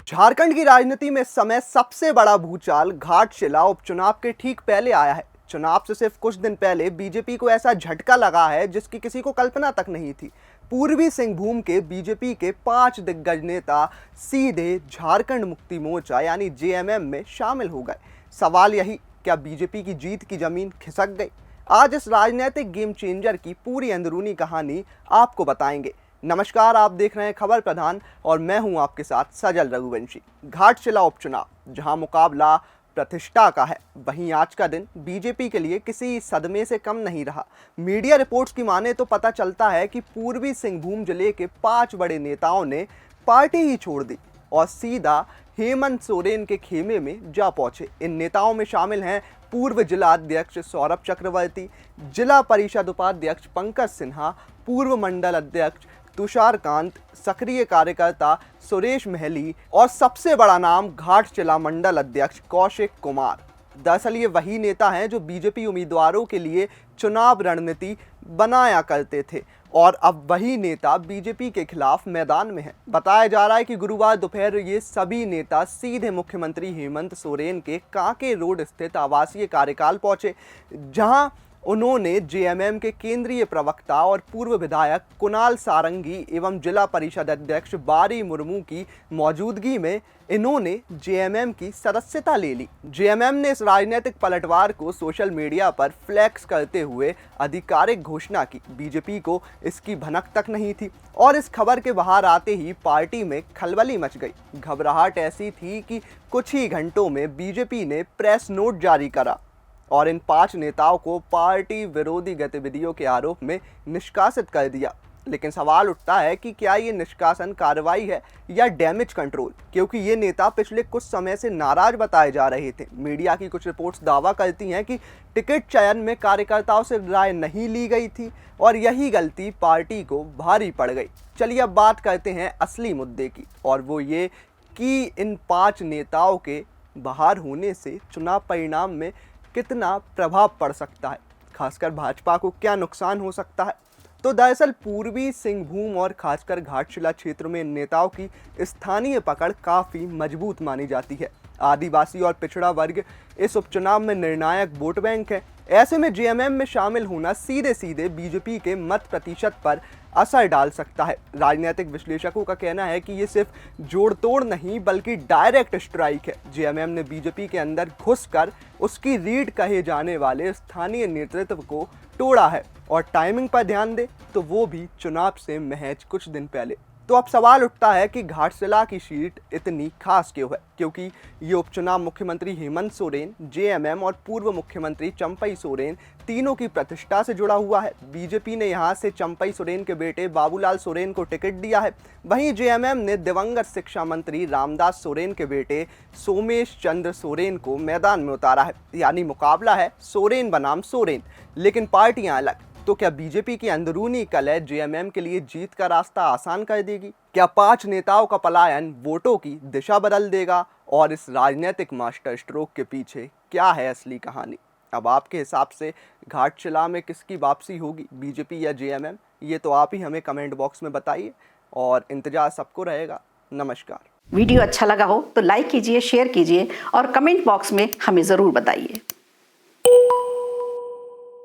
झारखंड की राजनीति में इस समय सबसे बड़ा भूचाल घाटशिला उपचुनाव के ठीक पहले आया है। चुनाव से सिर्फ कुछ दिन पहले बीजेपी को ऐसा झटका लगा है जिसकी किसी को कल्पना तक नहीं थी। पूर्वी सिंहभूम के बीजेपी के 5 दिग्गज नेता सीधे झारखंड मुक्ति मोर्चा यानी जेएमएम में शामिल हो गए। सवाल यही, क्या बीजेपी की जीत की जमीन खिसक गई? आज इस राजनीतिक गेम चेंजर की पूरी अंदरूनी कहानी आपको बताएंगे। नमस्कार, आप देख रहे हैं खबर प्रधान और मैं हूं आपके साथ सजल रघुवंशी। घाटशिला उपचुनाव जहां मुकाबला प्रतिष्ठा का है, वहीं आज का दिन बीजेपी के लिए किसी सदमे से कम नहीं रहा। मीडिया रिपोर्ट्स की माने तो पता चलता है कि पूर्वी सिंहभूम जिले के 5 बड़े नेताओं ने पार्टी ही छोड़ दी और सीधा हेमंत सोरेन के खेमे में जा पहुंचे। इन नेताओं में शामिल हैं पूर्व जिला अध्यक्ष सौरभ चक्रवर्ती, जिला परिषद उपाध्यक्ष पंकज सिन्हा, पूर्व मंडल अध्यक्ष तुषारकांत, सक्रिय कार्यकर्ता सुरेश महली और सबसे बड़ा नाम घाटशिला मंडल अध्यक्ष कौशिक कुमार। दरअसल ये वही नेता हैं जो बीजेपी उम्मीदवारों के लिए चुनाव रणनीति बनाया करते थे और अब वही नेता बीजेपी के खिलाफ मैदान में हैं। बताया जा रहा है कि गुरुवार दोपहर ये सभी नेता सीधे मुख्यमंत्री हेमंत सोरेन के कांके रोड स्थित आवासीय कार्यकाल पहुंचे, जहां उन्होंने जेएमएम के केंद्रीय प्रवक्ता और पूर्व विधायक कुणाल सारंगी एवं जिला परिषद अध्यक्ष बारी मुर्मू की मौजूदगी में इन्होंने जेएमएम की सदस्यता ले ली। जेएमएम ने इस राजनीतिक पलटवार को सोशल मीडिया पर फ्लैक्स करते हुए आधिकारिक घोषणा की। बीजेपी को इसकी भनक तक नहीं थी और इस खबर के बाहर आते ही पार्टी में खलबली मच गई। घबराहट ऐसी थी कि कुछ ही घंटों में बीजेपी ने प्रेस नोट जारी करा और इन 5 नेताओं को पार्टी विरोधी गतिविधियों के आरोप में निष्कासित कर दिया। लेकिन सवाल उठता है कि क्या ये निष्कासन कार्रवाई है या डैमेज कंट्रोल, क्योंकि ये नेता पिछले कुछ समय से नाराज बताए जा रहे थे। मीडिया की कुछ रिपोर्ट्स दावा करती हैं कि टिकट चयन में कार्यकर्ताओं से राय नहीं ली गई थी और यही गलती पार्टी को भारी पड़ गई। चलिए अब बात करते हैं असली मुद्दे की, और वो ये कि इन 5 नेताओं के बाहर होने से चुनाव परिणाम में कितना प्रभाव पड़ सकता है, खासकर भाजपा को क्या नुकसान हो सकता है। तो दरअसल पूर्वी सिंहभूम और खासकर घाटशिला क्षेत्र में नेताओं की स्थानीय पकड़ काफ़ी मजबूत मानी जाती है। आदिवासी और पिछड़ा वर्ग इस उपचुनाव में निर्णायक वोट बैंक है। ऐसे में जेएमएम में शामिल होना सीधे सीधे बीजेपी के मत प्रतिशत पर असर डाल सकता है। राजनीतिक विश्लेषकों का कहना है कि ये सिर्फ जोड़ तोड़ नहीं बल्कि डायरेक्ट स्ट्राइक है। जेएमएम ने बीजेपी के अंदर घुसकर उसकी रीढ़ कहे जाने वाले स्थानीय नेतृत्व को तोड़ा है और टाइमिंग पर ध्यान दे तो वो भी चुनाव से महज कुछ दिन पहले। तो अब सवाल उठता है कि घाटशिला की सीट इतनी खास क्यों है, क्योंकि ये उपचुनाव मुख्यमंत्री हेमंत सोरेन, जेएमएम और पूर्व मुख्यमंत्री चंपई सोरेन तीनों की प्रतिष्ठा से जुड़ा हुआ है। बीजेपी ने यहाँ से चंपई सोरेन के बेटे बाबूलाल सोरेन को टिकट दिया है। वहीं जेएमएम ने दिवंगत शिक्षा मंत्री रामदास सोरेन के बेटे सोमेश चंद्र सोरेन को मैदान में उतारा है। यानी मुकाबला है सोरेन बनाम सोरेन, लेकिन पार्टियां अलग। तो क्या बीजेपी की अंदरूनी कलह जेएमएम के लिए जीत का रास्ता आसान कर देगी? क्या 5 नेताओं का पलायन वोटों की दिशा बदल देगा? और इस राजनीतिक मास्टर स्ट्रोक के पीछे क्या है असली कहानी? अब आपके हिसाब से घाटशिला में किसकी वापसी होगी, बीजेपी या जेएमएम? ये तो आप ही हमें कमेंट बॉक्स में बताइए और इंतजार सबको रहेगा। नमस्कार। वीडियो अच्छा लगा हो तो लाइक कीजिए, शेयर कीजिए और कमेंट बॉक्स में हमें ज़रूर बताइए।